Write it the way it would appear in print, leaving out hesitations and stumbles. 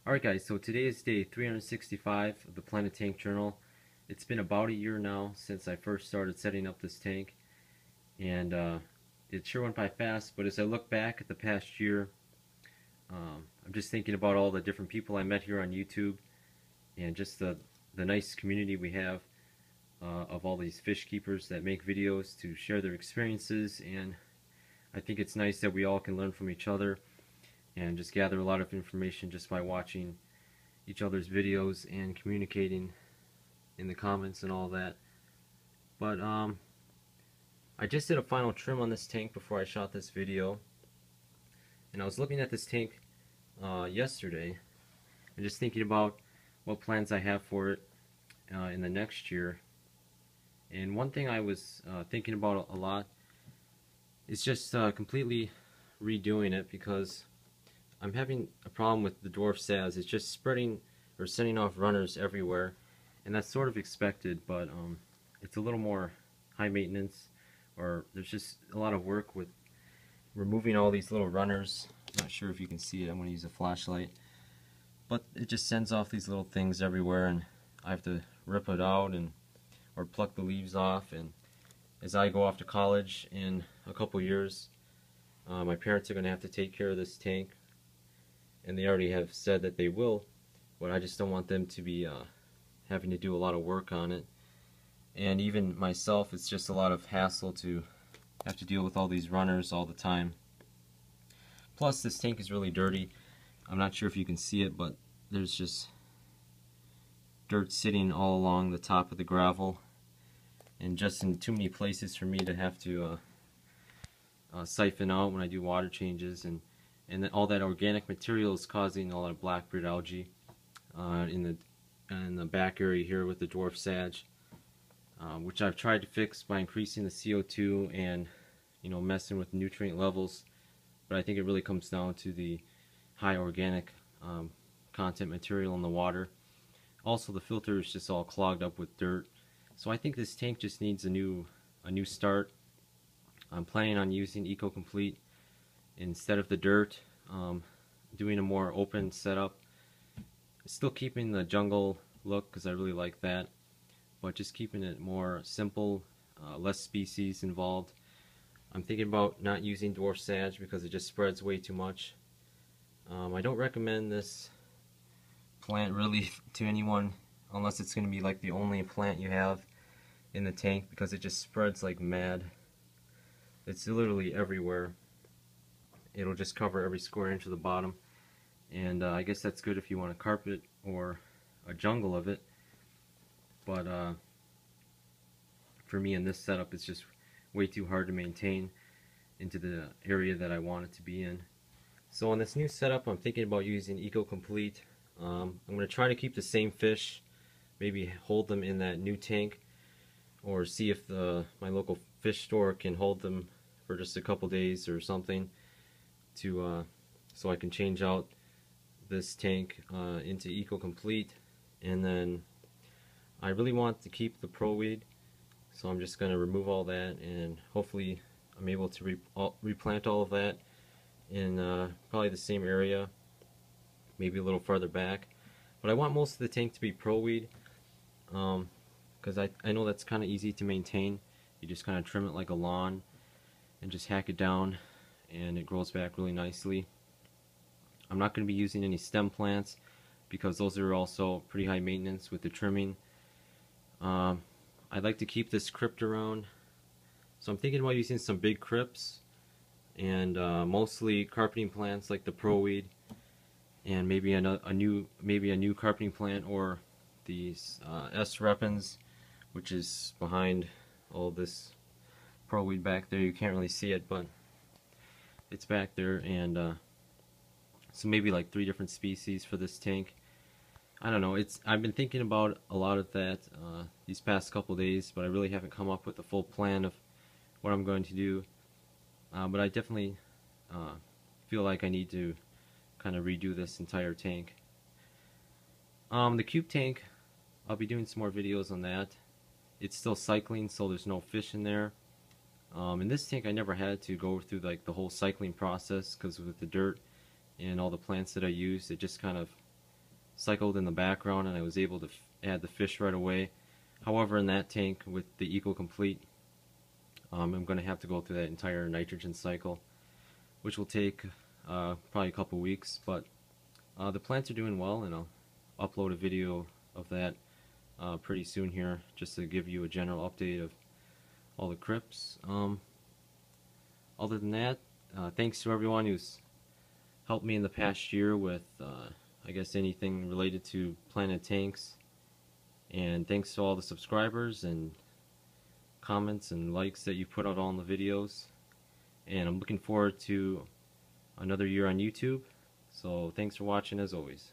Alright guys, so today is day 365 of the Planet Tank Journal. It's been about a year now since I first started setting up this tank, and it sure went by fast, but as I look back at the past year, I'm just thinking about all the different people I met here on YouTube and just the nice community we have of all these fish keepers that make videos to share their experiences, and I think it's nice that we all can learn from each other and just gather a lot of information just by watching each other's videos and communicating in the comments and all that. But I just did a final trim on this tank before I shot this video, and I was looking at this tank yesterday and just thinking about what plans I have for it in the next year. And one thing I was thinking about a lot is just completely redoing it, because I'm having a problem with the dwarf saz. It's just spreading or sending off runners everywhere, and that's sort of expected, but it's a little more high maintenance, or there's just a lot of work with removing all these little runners. I'm not sure if you can see it. I'm going to use a flashlight, but it just sends off these little things everywhere, and I have to rip it out and or pluck the leaves off. And as I go off to college in a couple years, my parents are going to have to take care of this tank, and they already have said that they will, but I just don't want them to be having to do a lot of work on it. And even myself, it's just a lot of hassle to have to deal with all these runners all the time. Plus, this tank is really dirty. I'm not sure if you can see it, but there's just dirt sitting all along the top of the gravel, and just in too many places for me to have to siphon out when I do water changes, and then all that organic material is causing a lot of blackbeard algae in the back area here with the dwarf sage, which I've tried to fix by increasing the CO2 and messing with nutrient levels, but I think it really comes down to the high organic content material in the water. Also, the filter is just all clogged up with dirt, so I think this tank just needs a new start. I'm planning on using EcoComplete instead of the dirt, doing a more open setup, still keeping the jungle look because I really like that, but just keeping it more simple, less species involved. I'm thinking about not using dwarf sage because it just spreads way too much. I don't recommend this plant really to anyone unless it's going to be like the only plant you have in the tank, because it just spreads like mad. It's literally everywhere. It'll just cover every square inch of the bottom, and I guess that's good if you want a carpet or a jungle of it, but for me in this setup it's just way too hard to maintain into the area that I want it to be in. So on this new setup, I'm thinking about using EcoComplete. I'm going to try to keep the same fish, maybe hold them in that new tank, or see if my local fish store can hold them for just a couple days or something, to so I can change out this tank into EcoComplete. And then I really want to keep the ProWeed, so I'm just going to remove all that, and hopefully I'm able to replant all of that in probably the same area, maybe a little farther back. But I want most of the tank to be ProWeed, because I know that's kind of easy to maintain. You just kind of trim it like a lawn and just hack it down, and it grows back really nicely. I'm not going to be using any stem plants because those are also pretty high maintenance with the trimming. I'd like to keep this crypt around, so I'm thinking about using some big crypts, and mostly carpeting plants like the ProWeed, and maybe a new carpeting plant, or these S. repens, which is behind all this ProWeed back there. You can't really see it, but it's back there, and so maybe like 3 different species for this tank. I don't know. I've been thinking about a lot of that these past couple days, but I really haven't come up with a full plan of what I'm going to do. But I definitely feel like I need to kind of redo this entire tank. The cube tank, I'll be doing some more videos on that. It's still cycling, so there's no fish in there. In this tank I never had to go through like the whole cycling process, because with the dirt and all the plants that I used, it just kind of cycled in the background, and I was able to add the fish right away. However, in that tank with the Eco Complete, I'm going to have to go through that entire nitrogen cycle, which will take probably a couple weeks, but the plants are doing well, and I'll upload a video of that pretty soon here, just to give you a general update of all the crypts. Other than that, thanks to everyone who's helped me in the past year with I guess anything related to planted tanks, and thanks to all the subscribers and comments and likes that you put out on the videos, and I'm looking forward to another year on YouTube. So thanks for watching as always.